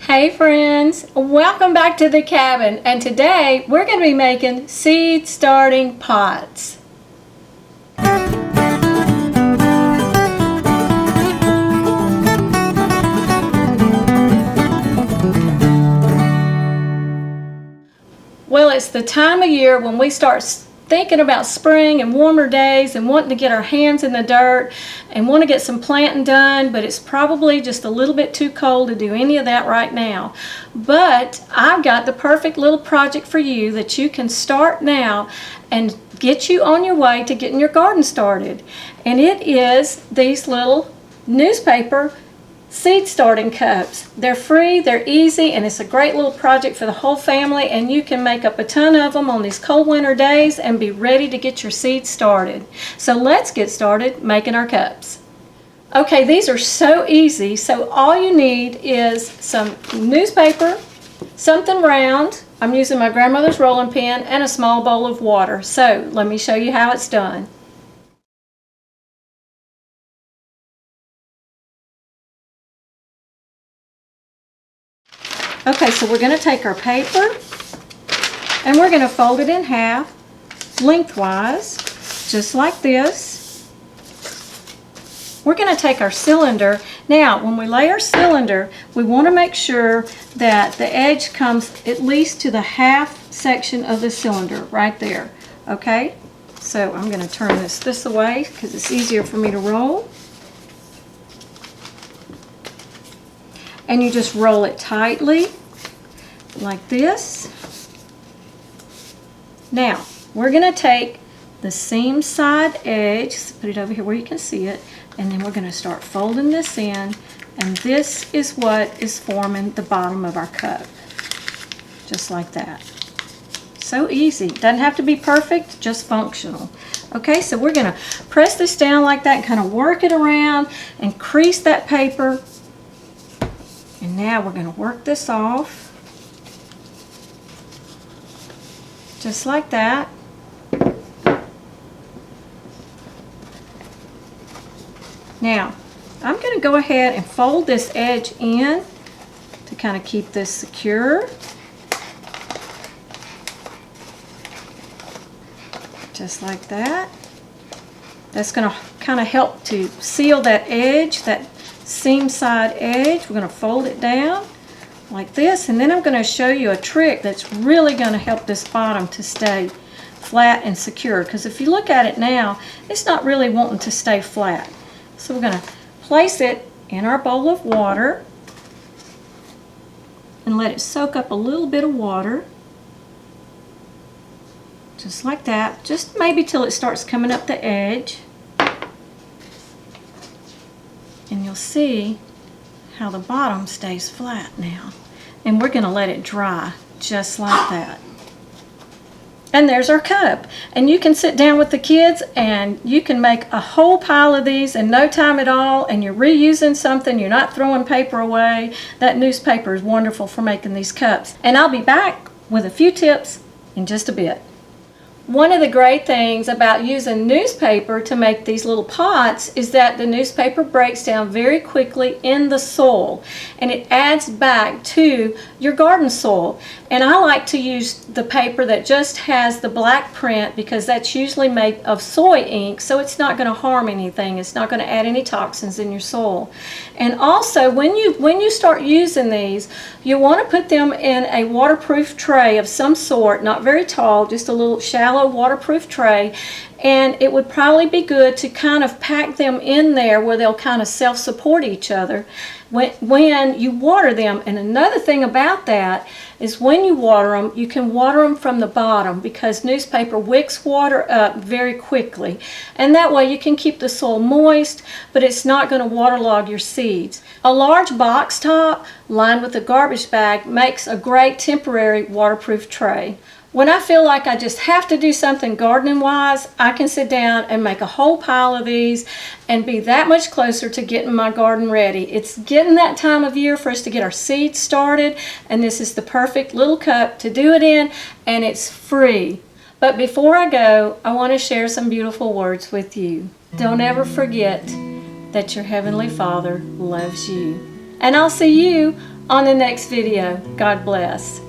Hey friends, welcome back to the cabin, and today we're going to be making seed starting pots. Well, it's the time of year when we start thinking about spring and warmer days and wanting to get our hands in the dirt and want to get some planting done, but it's probably just a little bit too cold to do any of that right now. But I've got the perfect little project for you that you can start now and get you on your way to getting your garden started. And it is these little newspaper seed starting cups. They're free, they're easy, and it's a great little project for the whole family, and you can make up a ton of them on these cold winter days and be ready to get your seeds started. So let's get started making our cups. Okay, these are so easy, so all you need is some newspaper, something round. I'm using my grandmother's rolling pin and a small bowl of water. So let me show you how it's done. Okay, so we're going to take our paper and we're going to fold it in half lengthwise, just like this. We're going to take our cylinder. Now, when we lay our cylinder, we want to make sure that the edge comes at least to the half section of the cylinder, right there. Okay, so I'm going to turn this away because it's easier for me to roll. And you just roll it tightly like this. Now we're going to take the seam side edge, so put it over here where you can see it, and then we're going to start folding this in, and this is what is forming the bottom of our cup, just like that. So easy. Doesn't have to be perfect, just functional. Okay, so we're going to press this down like that and kind of work it around and crease that paper. And now we're going to work this off, just like that. Now, I'm going to go ahead and fold this edge in to kind of keep this secure. Just like that. That's going to kind of help to seal that edge, that seam side edge. We're going to fold it down like this, and then I'm going to show you a trick that's really going to help this bottom to stay flat and secure, because if you look at it now, it's not really wanting to stay flat. So we're going to place it in our bowl of water and let it soak up a little bit of water, just like that, just maybe till it starts coming up the edge. And you'll see how the bottom stays flat now. And we're going to let it dry just like that. And there's our cup. And you can sit down with the kids and you can make a whole pile of these in no time at all, and you're reusing something, you're not throwing paper away. That newspaper is wonderful for making these cups. And I'll be back with a few tips in just a bit. One of the great things about using newspaper to make these little pots is that the newspaper breaks down very quickly in the soil, and it adds back to your garden soil. And I like to use the paper that just has the black print, because that's usually made of soy ink, so it's not going to harm anything. It's not going to add any toxins in your soil. And also, when you start using these, you want to put them in a waterproof tray of some sort, not very tall, just a little shallow waterproof tray, and it would probably be good to kind of pack them in there where they'll kind of self-support each other when you water them. And another thing about that is when you water them, you can water them from the bottom, because newspaper wicks water up very quickly, and that way you can keep the soil moist, but it's not going to waterlog your seeds. A large box top lined with a garbage bag makes a great temporary waterproof tray. When I feel like I just have to do something gardening wise, I can sit down and make a whole pile of these and be that much closer to getting my garden ready. It's getting that time of year for us to get our seeds started, and this is the perfect little cup to do it in, and it's free. But before I go, I want to share some beautiful words with you. Don't ever forget that your Heavenly Father loves you. And I'll see you on the next video. God bless.